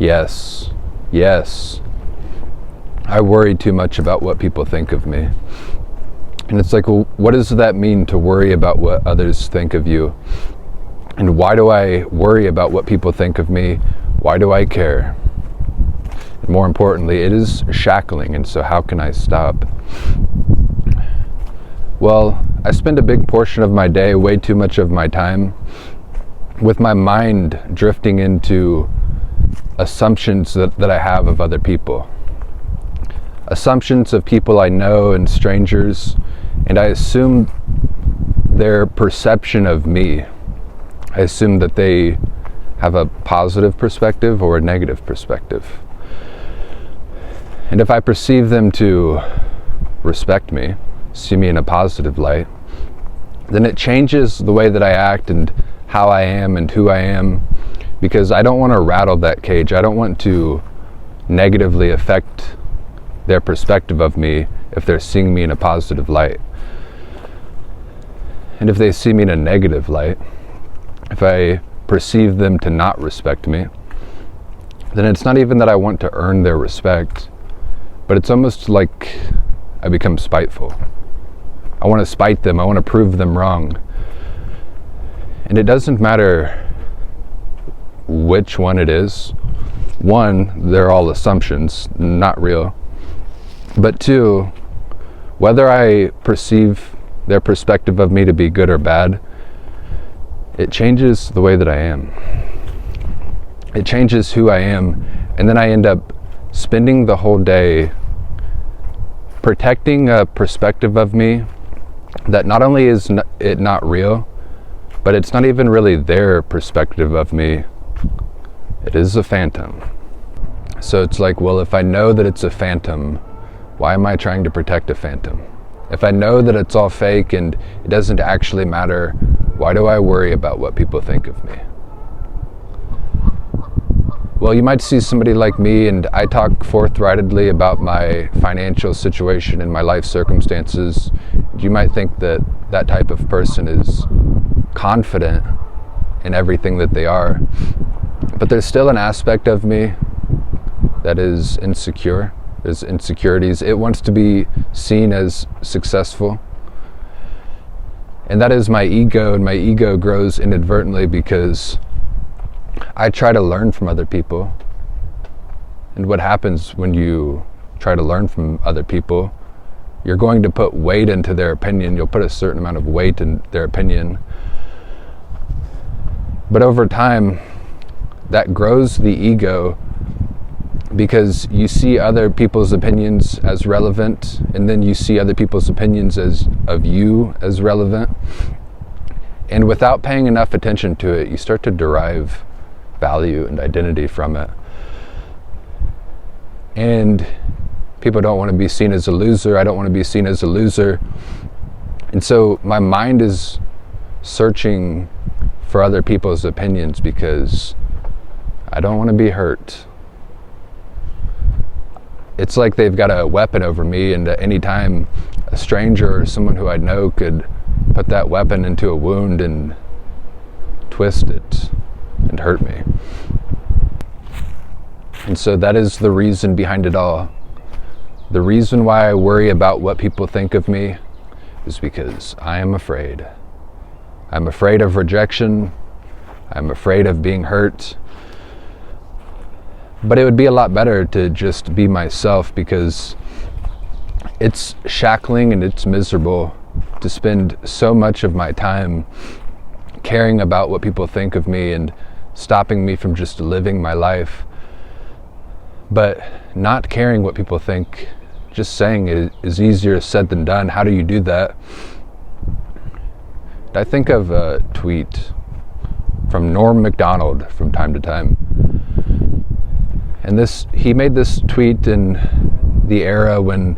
Yes, yes. I worry too much about what people think of me. And it's like, well, what does that mean to worry about what others think of you? And why do I worry about what people think of me? Why do I care? And more importantly, it is shackling, and so how can I stop? Well, I spend a big portion of my day, way too much of my time, with my mind drifting into assumptions that I have of other people. Assumptions of people I know and strangers, and I assume their perception of me. I assume that they have a positive perspective or a negative perspective. And if I perceive them to respect me, see me in a positive light, then it changes the way that I act and how I am and who I am, because I don't want to rattle that cage. I don't want to negatively affect their perspective of me if they're seeing me in a positive light. And if they see me in a negative light, if I perceive them to not respect me, then it's not even that I want to earn their respect, but it's almost like I become spiteful. I want to spite them. I want to prove them wrong. And it doesn't matter which one it is. One, they're all assumptions, not real. But two, whether I perceive their perspective of me to be good or bad, it changes the way that I am. It changes who I am, and then I end up spending the whole day protecting a perspective of me that not only is it not real, but it's not even really their perspective of me. It is a phantom. So it's like, well, if I know that it's a phantom, why am I trying to protect a phantom? If I know that it's all fake and it doesn't actually matter, why do I worry about what people think of me? Well, you might see somebody like me, and I talk forthrightedly about my financial situation and my life circumstances. You might think that that type of person is confident in everything that they are, but there's still an aspect of me that is insecure. There's insecurities. It wants to be seen as successful. And that is my ego, and my ego grows inadvertently because I try to learn from other people. And what happens when you try to learn from other people, you're going to put weight into their opinion. You'll put a certain amount of weight in their opinion. But over time, that grows the ego, because you see other people's opinions as relevant, and then you see other people's opinions of you as relevant. And without paying enough attention to it, you start to derive value and identity from it. And people don't want to be seen as a loser. I don't want to be seen as a loser. And so my mind is searching for other people's opinions because I don't want to be hurt. It's like they've got a weapon over me, and at any time a stranger or someone who I know could put that weapon into a wound and twist it and hurt me. And so that is the reason behind it all. The reason why I worry about what people think of me is because I am afraid. I'm afraid of rejection. I'm afraid of being hurt. But it would be a lot better to just be myself, because it's shackling and it's miserable to spend so much of my time caring about what people think of me and stopping me from just living my life. But not caring what people think, just saying it is easier said than done. How do you do that? I think of a tweet from Norm Macdonald from time to time. And he made this tweet in the era when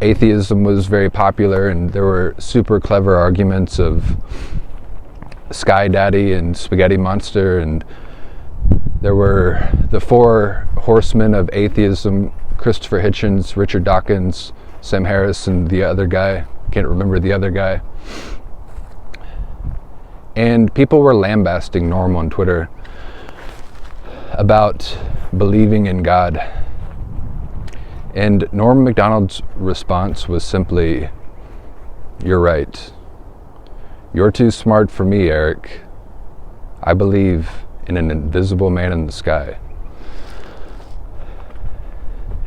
atheism was very popular, and there were super clever arguments of Sky Daddy and Spaghetti Monster, and there were the four horsemen of atheism: Christopher Hitchens, Richard Dawkins, Sam Harris, and the other guy. Can't remember the other guy. And people were lambasting Norm on Twitter about believing in God. And Norm Macdonald's response was simply, "You're right. You're too smart for me, Eric. I believe in an invisible man in the sky."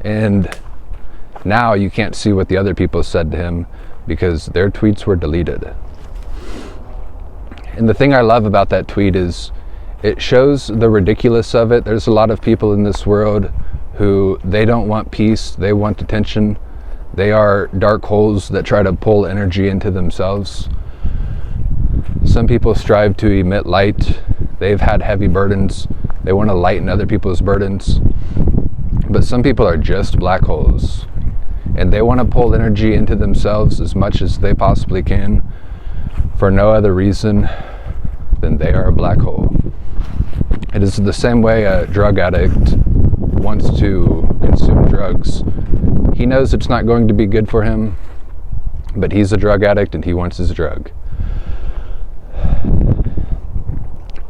And now you can't see what the other people said to him because their tweets were deleted. And the thing I love about that tweet is it shows the ridiculous of it. There's a lot of people in this world who they don't want peace, they want attention. They are dark holes that try to pull energy into themselves. Some people strive to emit light. They've had heavy burdens. They want to lighten other people's burdens. But some people are just black holes, and they want to pull energy into themselves as much as they possibly can for no other reason than they are a black hole. It is the same way a drug addict wants to consume drugs. He knows it's not going to be good for him, but he's a drug addict and he wants his drug.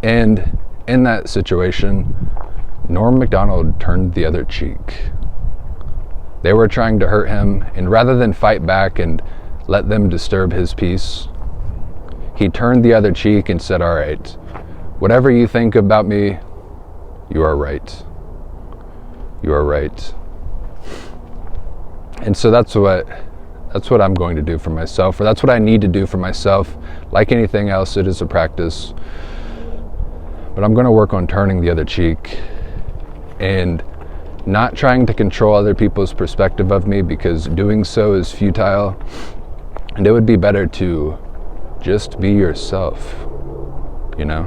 And in that situation, Norm Macdonald turned the other cheek. They were trying to hurt him, and rather than fight back and let them disturb his peace, he turned the other cheek and said, "All right, whatever you think about me, you are right. You are right." And so that's what I'm going to do for myself, or that's what I need to do for myself. Like anything else, it is a practice. But I'm going to work on turning the other cheek and not trying to control other people's perspective of me, because doing so is futile. And it would be better to just be yourself, you know?